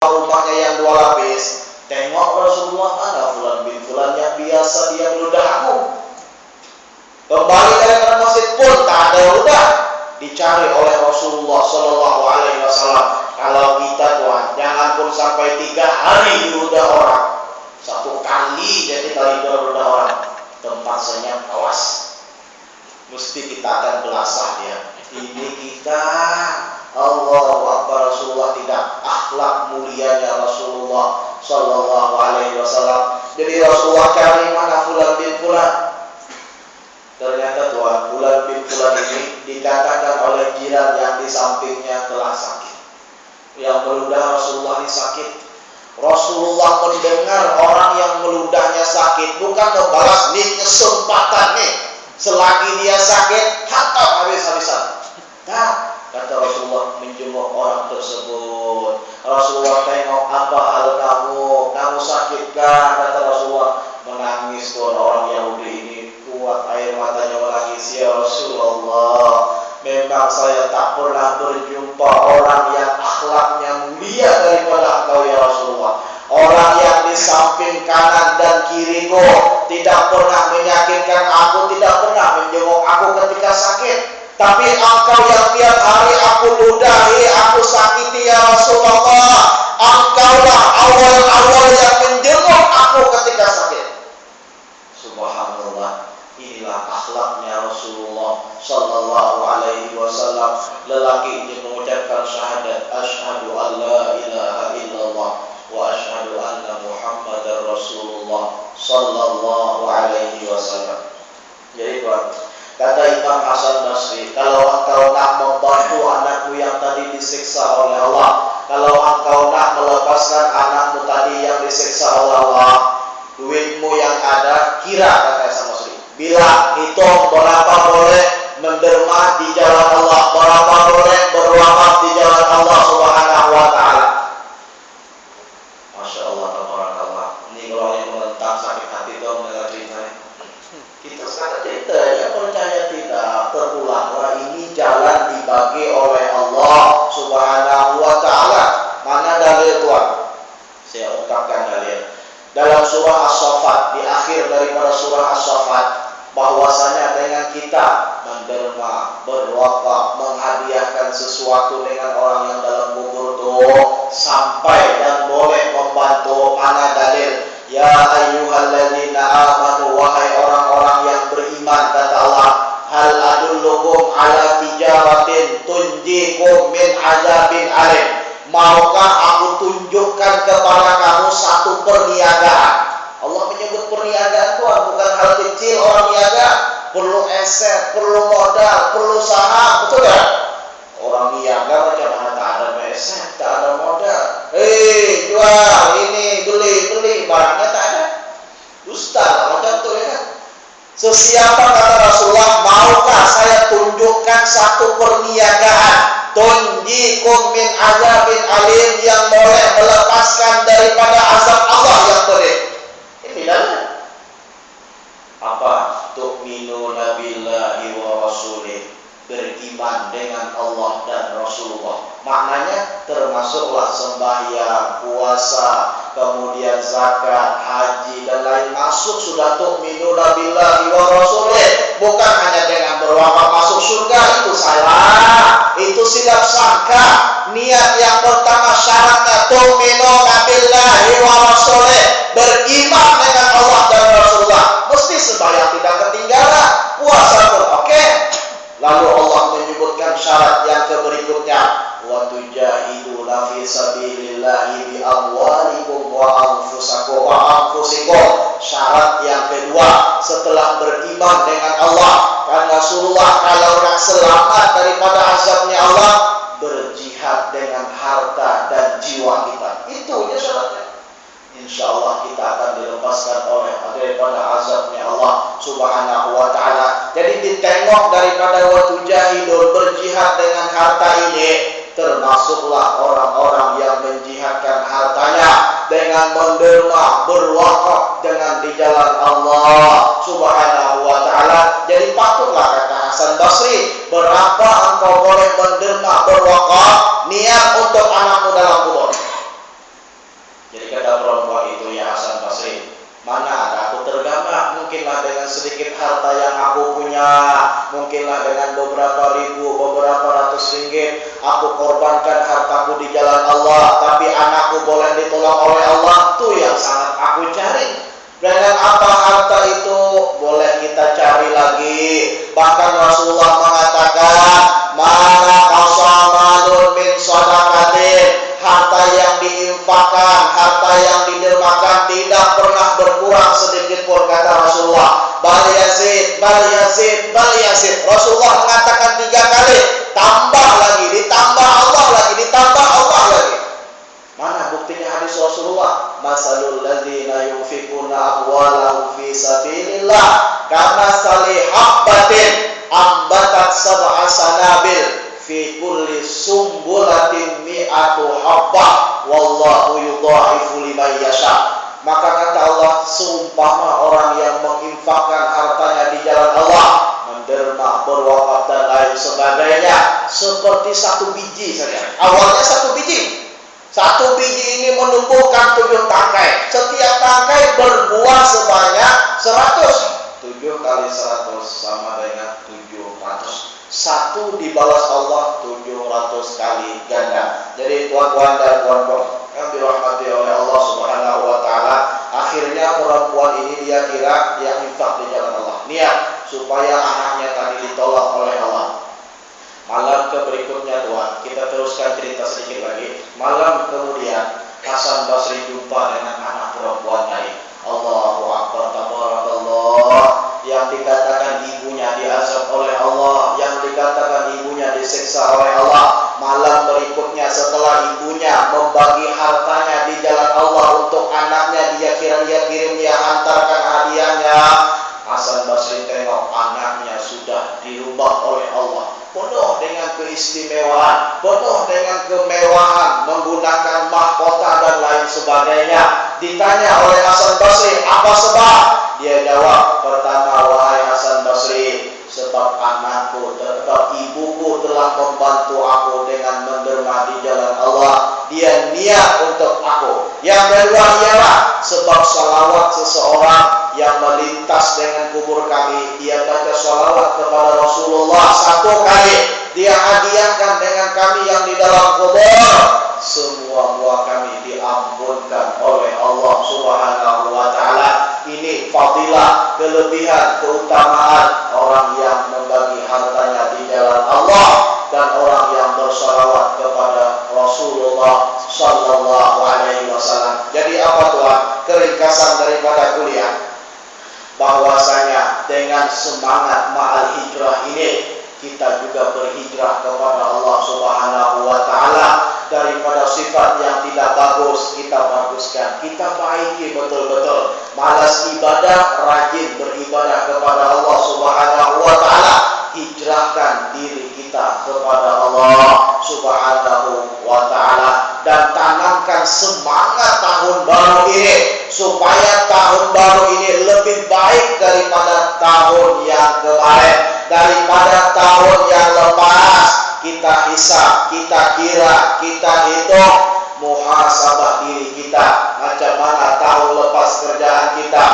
rumahnya yang 2 lapis, tengok Rasulullah, mana fulan bin fulan yang biasa dia meludah aku. Kembali dari masjid pun tak ada ludah, dicari oleh Rasulullah Sallallahu Alaihi Wasallam. Kalau kita tuan, jangan pun sampai 3 hari diludah orang, 1 kali jadi kita ludah orang, tempat senyap awas, mesti kita akan belasah dia. Ini kita, Allahu Akbar, Rasulullah tidak, akhlak mulianya Rasulullah Sallallahu Alaihi Wasallam. Jadi Rasulullah cari mana fulan bin fulan. Ternyata tuan, fulan bin fulan ini dikatakan oleh jiran yang di sampingnya telah sakit. Yang meludah Rasulullah ini sakit. Rasulullah mendengar orang yang meludahnya sakit, bukan membalas nih kesempatan nih, selagi dia sakit hantam habis-habisan. Nah, kata Rasulullah menjenguk orang tersebut. Rasulullah tengok, apa hal kamu sakitkah? Kata Rasulullah, menangis tuan orang Yahudi ini, kuat air matanya menangis. Ya Rasulullah, memang saya tak pernah berjumpa orang yang akhlaknya mulia daripada engkau ya Rasulullah. Orang yang di samping kanan dan kiriku tidak pernah menyakitkan aku, tidak pernah menjenguk aku ketika sakit. Tapi engkau yang tiap hari aku ludahi, aku sakiti ya Rasulullah. Engkaulah awal-awal yang menjenguk aku ketika sakit. Subhanallah, inilah akhlaknya Rasulullah Sallallahu Alaihi Wasallam. Lelaki ini mengucapkan syahadat, asyhadu an la ilaha illallah wa asyhadu anna Muhammadar Rasulullah Sallallahu Alaihi Wasallam. Jadi kata Imam Hasan Basri, kalau engkau nak membantu anakmu yang tadi disiksa oleh Allah, kalau engkau nak melepaskan anakmu tadi yang disiksa oleh Allah, duitmu yang ada kira, kata Hasan Basri, bila hitung berapa boleh menderma di jalan Allah, berapa boleh berwakaf di jalan Allah Subhanahu wa Ta'ala. Masya Allah, tabarakallah. Ini kalau yang menentang sakit hati dong dengan ceritanya. Kita sekarang cerita, ya percaya tidak, terulanglah, ini jalan dibagi oleh Allah Subhanahu wa Ta'ala. Mana dalil tuan? Saya ungkapkan dalil. Dalam surah As-Saffat, di akhir daripada surah As-Saffat, bahwasanya dengan kita menderma, berwakaf, menghadiahkan sesuatu dengan orang yang dalam kubur itu sampai dan boleh membantu. Mana dalil? Ya ayyuhalladzina amanu, wahai orang-orang yang beriman, kata Allah, hal adullukum ala tijaratin tunjikum min azabin alim. Maukah aku tunjukkan kepada kamu satu perniagaan? Allah menyebut perniagaan Tuhan, bukan hal kecil. Orang niaga perlu aset, perlu modal, perlu saham, betul kan? Orang niaga macam mana tak ada aset, tak ada modal. Jual ini, beli, barangnya tak ada. Dusta macam tu ya kan? Sesiapa, kata Rasulullah, maukah saya tunjukkan satu perniagaan? Tunjikum min azabin alim, yang boleh melepaskan daripada azab Allah yang pedih. Ini dalil. Apa? Tu'minuna billahi wa rasulih, beriman dengan Allah dan Rasulullah. Maknanya termasuklah sembahyang, puasa, kemudian zakat, haji dan lain masuk sudah tu'minuna billahi wa rasulih. Bukan hanya dengan berwakaf masuk surga, itu salah, itu silap sangka. Niat yang pertama syaratnya tu'minuna billahi wa rasulih, beriman dengan Allah dan Rasulullah. Mesti sembahyang tidak ketinggalan, puasa pun oke. Lalu Allah menyebutkan syarat yang berikutnya, wa tujahiduna fi sabilillahi bi amwalikum wa anfusikum. Syarat yang kedua setelah beriman dengan Allah dan Rasulullah, kalau nak selamat daripada azabnya Allah, berjihad dengan harta dan jiwa kita. Itu ya syaratnya. Insyaallah kita akan dilepaskan oleh daripada azabnya Allah Subhanahu wa Ta'ala. Jadi ditengok daripada waktu jahidun, berjihad dengan harta ini, termasuklah orang-orang yang menjihadkan hartanya dengan menderma, berwakaf dengan di jalan Allah Subhanahu wa Ta'ala. Jadi patutlah, kata Hasan Basri, berapa engkau boleh menderma, berwakaf, niat untuk anakmu dalam kubur. dengan beberapa ribu, beberapa ratus ringgit, aku korbankan hartaku di jalan Allah, tapi anakku boleh ditolong oleh Allah, itu yang sangat aku cari. Dengan apa harta itu boleh kita cari lagi. Bahkan Rasulullah mengatakan, mana qasamalun min shadaqatin, harta yang diinfakkan, harta yang didermakan tidak pernah berkurang sedikit pun, kata Rasulullah. Bal yazid, bal yazid, bal yazid. Rasulullah mengatakan 3 kali, tambah lagi, ditambah Allah lagi, ditambah Allah lagi. Mana buktinya hadis Rasulullah? Masalul ladzina yunfikuna amwalahum fi sabilillah kamathali habbatin ambatat sab'a sanabil fi kulli sumbulatin mi'atu habbah wallahu yudha'ifu liman yasha. Maka kata Allah, seumpama orang yang menginfakkan hartanya di jalan Allah, menderma, berwakaf dan lain sebagainya, seperti 1 biji saja. Awalnya 1 biji. 1 biji ini menumbuhkan 7 tangkai. Setiap tangkai berbuah sebanyak 100. 7 kali 100 sama dengan 700. 1 dibalas Allah 700 kali ganda. Jadi tuan-tuan dan puan-puan yang dirahmati oleh Allah Subhanahu wa taala, akhirnya perempuan ini dia kira dia infak di jalan Allah. Niat supaya anaknya tadi ditolong oleh Allah. Malam berikutnya tuan, kita teruskan cerita sedikit lagi. Malam kemudian Hasan Basri jumpa dengan anak perempuan tadi. Allahu Akbar, tabarakallah. Yang dikatakan ibunya diazab oleh Allah, yang dikatakan ibunya disiksa oleh Allah. Malam berikutnya setelah ibunya membagi hartanya di jalan Allah untuk anaknya, dia kirim, dia hantarkan hadiahnya. Hasan Basri tengok anaknya sudah dirubah oleh Allah, penuh dengan keistimewaan, penuh dengan kemewahan, menggunakan mahkota dan lain sebagainya. Ditanya oleh Hasan Basri, apa sebab? Dia jawab, pertama, wahai Hasan Basri, sebab anakku, sebab ibuku telah membantu aku dengan menderma di jalan Allah. Dia niat untuk aku. Yang kedua ialah sebab salawat seseorang yang melintas dengan kubur kami, dia baca salawat kepada Rasulullah 1 kali, dia hadiahkan dengan kami yang di dalam kubur, semua buah kami diampunkan oleh Allah Subhanahu wa taala. Ini fadilah, kelebihan, keutamaan orang yang membagi hartanya di jalan Allah dan orang yang bersalawat kepada Rasulullah sallallahu alaihi wasallam. Jadi apa tuan? Keringkasan daripada kuliah, bahwasanya dengan semangat ma'al hijrah ini kita juga berhijrah kepada Allah Subhanahu wa taala. Daripada sifat yang tidak bagus kita baguskan, kita baiki betul-betul. Malas ibadah, rajin beribadah kepada Allah Subhanahu wa taala. Hijrahkan diri kita kepada Allah Subhanahu wa taala dan tanamkan semangat tahun baru ini supaya tahun baru ini lebih baik daripada tahun yang kemarin, daripada tahun yang lepas. Kita hisab, kita kira, kita hitung, muhasabah diri kita, macam mana tahun lepas kerjaan kita,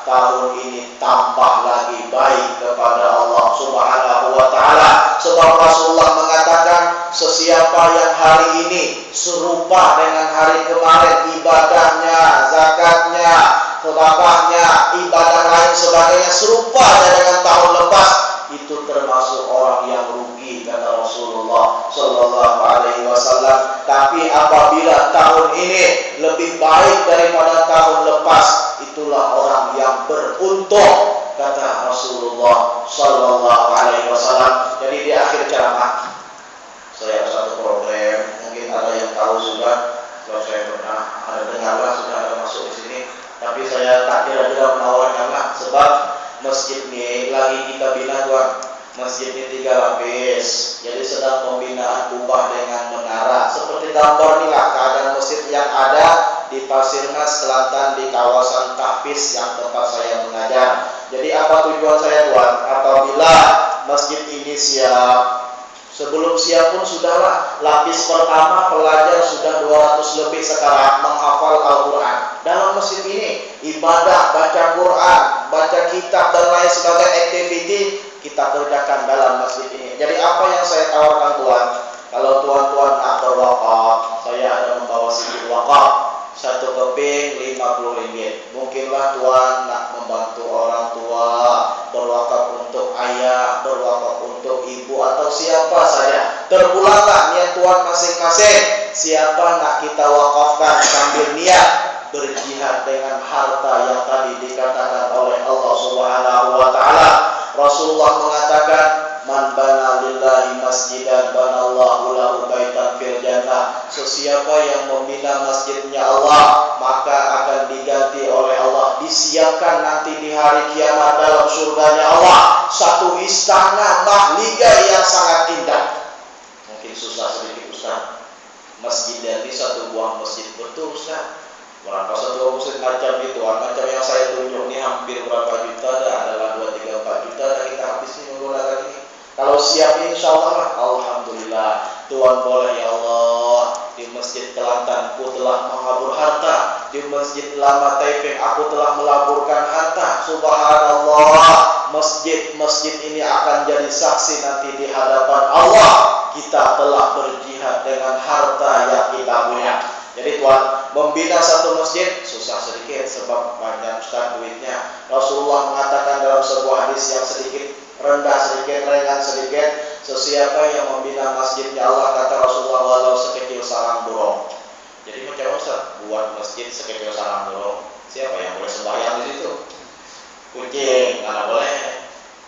tahun ini tambah lagi baik kepada Allah Subhanahu wa taala. Sebab Rasulullah mengatakan, sesiapa yang hari ini serupa dengan hari kemarin, ibadahnya, zakatnya, sedekahnya, ibadah lain sebagainya serupa dengan tahun lepas, itu termasuk orang yang rugi, kata Rasulullah sallallahu alaihi wasallam. Tapi apabila tahun ini lebih baik daripada tahun lepas, itulah orang yang beruntung, kata Rasulullah sallallahu alaihi wasallam. Jadi di akhir ceramah saya ada satu program, mungkin ada yang tahu juga, kalau saya pernah ada dengarlah, sudah ada masuk di sini, tapi saya tak kira-kira menawarkanlah sebab masjid ini lagi kita bina tuan. Masjid ini 3 lapis, jadi sedang pembinaan kubah dengan menara. Seperti gambar inilah keadaan masjid yang ada di Pasir Mas, Kelantan, di kawasan Tahfiz yang tempat saya mengajar. Jadi apa tujuan saya tuan? Apabila masjid ini siap, sebelum siap pun sudahlah, lapis pertama pelajar sudah 200 lebih sekarang menghafal Al-Quran. Dalam masjid ini ibadah, baca Quran, baca kitab dan lain sebagai activity kita kerjakan dalam masjid ini. Jadi apa yang saya tawarkan Tuhan, kalau tuan-tuan nak berwakaf, saya ada membawa CD wakaf 1 keping 50 ringgit. Mungkinlah tuan nak membantu orang tua, berwakaf untuk ayah, berwakaf untuk ibu atau siapa saja. Terpulanglah niat tuan masing-masing. Siapa nak kita wakafkan sambil niat berjihad dengan harta yang tadi dikatakan oleh Allah Subhanahu wa taala. Rasulullah mengatakan, "Man bana lillahi masjidan banallahu lahu baitan fil jannah." Sesiapa yang membina masjidnya Allah, maka akan diganti oleh Allah, disiapkan nanti di hari kiamat dalam surganya Allah satu istana mahligai yang sangat indah. Mungkin susah sedikit Ustaz. Masjid jadi satu buah masjid, betul Ustaz. Berapa satu masjid macam itu, macam yang saya tunjuk ini hampir berapa juta, adalah 2, 3, 4 juta dan kita habis ini menggunakan ini. Kalau siap insya Allah, alhamdulillah. Tuhan boleh ya Allah, di Masjid Kelantan aku telah menghabur harta, di Masjid Lama Taiping aku telah melaburkan harta. Subhanallah, masjid-masjid ini akan jadi saksi nanti di hadapan Allah. Kita telah berjihad dengan harta yang kita punya. Jadi Tuhan, membina satu masjid susah sedikit sebab banyak Ustaz duitnya. Rasulullah mengatakan dalam sebuah hadis yang sedikit rendah sedikit, ringan sedikit, sesiapa yang membina masjidnya Allah, kata Rasulullah, walau sekecil sarang burung. Jadi macam Ustaz, buat masjid sekecil sarang burung, siapa yang boleh sembahyang di situ? Kucing, mana boleh.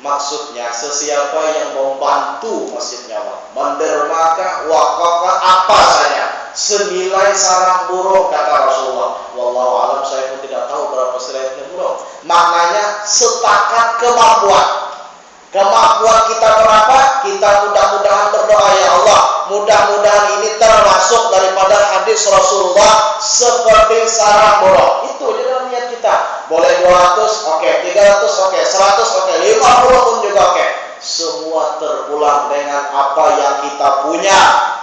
Maksudnya sesiapa yang membantu masjidnya Allah, mendermakan, wakafkan apa saja, senilai sarang burung, kata Rasulullah. Wallahu alam, saya pun tidak tahu berapa senilai burung. Maknanya setakat kemampuan. Kemampuan kita berapa? Kita mudah-mudahan berdoa, ya Allah, mudah-mudahan ini termasuk daripada hadis Rasulullah seperti sarang burung. Itu dalam niat kita. Boleh 200, oke, 300, oke, 100, oke, 50 pun juga oke. Semua terpulang dengan apa yang kita punya,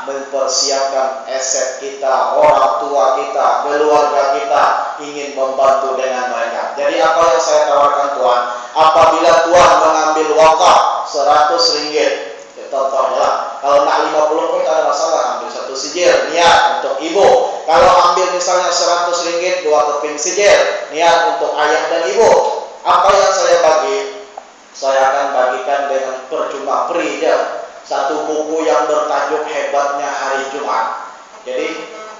mempersiapkan aset kita, orang tua kita, keluarga kita, ingin membantu dengan mereka. Jadi apa yang saya tawarkan Tuhan, apabila Tuhan mengambil wakaf 100 ringgit, contohnya, kalau nak 50 pun tak ada masalah, ambil 1 sijil, niat untuk ibu. Kalau ambil misalnya 100 ringgit, 2 keping sijil, niat untuk ayah dan ibu. Apa yang saya bagi? Saya akan bagikan dengan percuma free aja. Satu buku yang bertajuk Hebatnya Hari Jumat. Jadi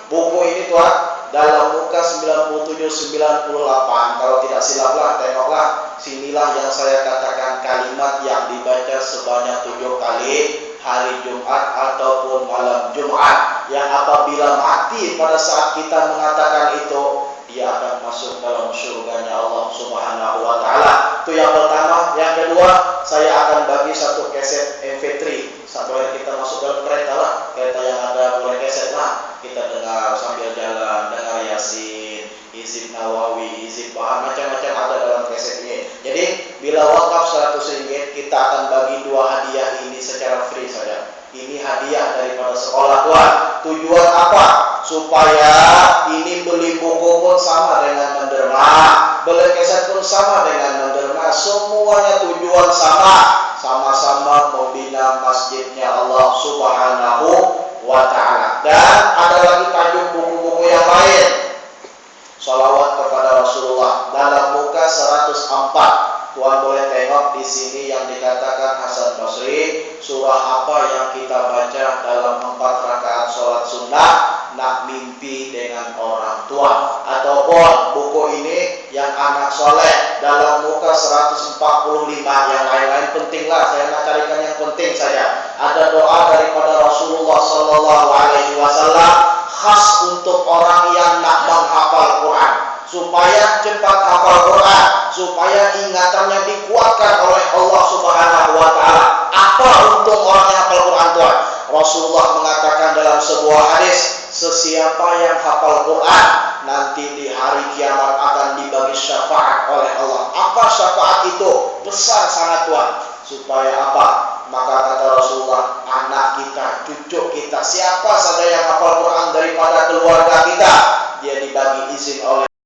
buku ini Tuhan, dalam muka 97-98, kalau tidak silaplah, tengoklah, sinilah yang saya katakan kalimat yang dibaca sebanyak 7 kali hari Jumat ataupun malam Jumat, yang apabila mati pada saat kita mengatakan itu, dia akan masuk dalam surganya Allah Subhanahu wa taala. Itu yang pertama. Yang kedua, saya akan bagi 1 keset MP3. Sampai kita masuk dalam kereta lah, kereta yang ada boleh keset lah, kita dengar sambil jalan, dengar Yasin, Hizib Nawawi, Hizib Bahan, macam-macam ada dalam keset ini. Jadi bila wakaf 100 ringgit, kita akan bagi 2 hadiah ini secara free saja. Ini hadiah daripada sekolah Tuhan. Tujuan apa? Supaya ini beli buku pun sama dengan menderma, beli keset pun sama dengan menderma. Semuanya tujuan sama-sama membina masjidnya Allah Subhanahu wa ta'ala. Dan ada lagi tajuk buku-buku yang lain. Salawat kepada Rasulullah dalam muka 104. Tuhan boleh tengok di sini yang dikatakan Hasan Basri, surah apa yang kita baca dalam 4 rakaat sholat sunnah, nak mimpi dengan orang tua. Ataupun buku ini yang anak soleh dalam muka 145. Yang lain-lain pentinglah, saya nak carikan yang penting saja. Ada doa daripada Rasulullah Sallallahu Alaihi Wasallam khas untuk orang yang nak menghafal Quran, supaya cepat hafal Quran, supaya ingatannya dikuatkan oleh Allah Subhanahu wa taala. Apa untung orang yang hafal Quran Tuhan? Rasulullah mengatakan dalam sebuah hadis, sesiapa yang hafal Quran nanti di hari kiamat akan dibagi syafaat oleh Allah. Apa syafaat itu? Besar sangat Tuhan. Supaya apa? Maka kata Rasulullah, anak kita, cucu kita, siapa saja yang hafal Quran daripada keluarga kita, dia dibagi izin oleh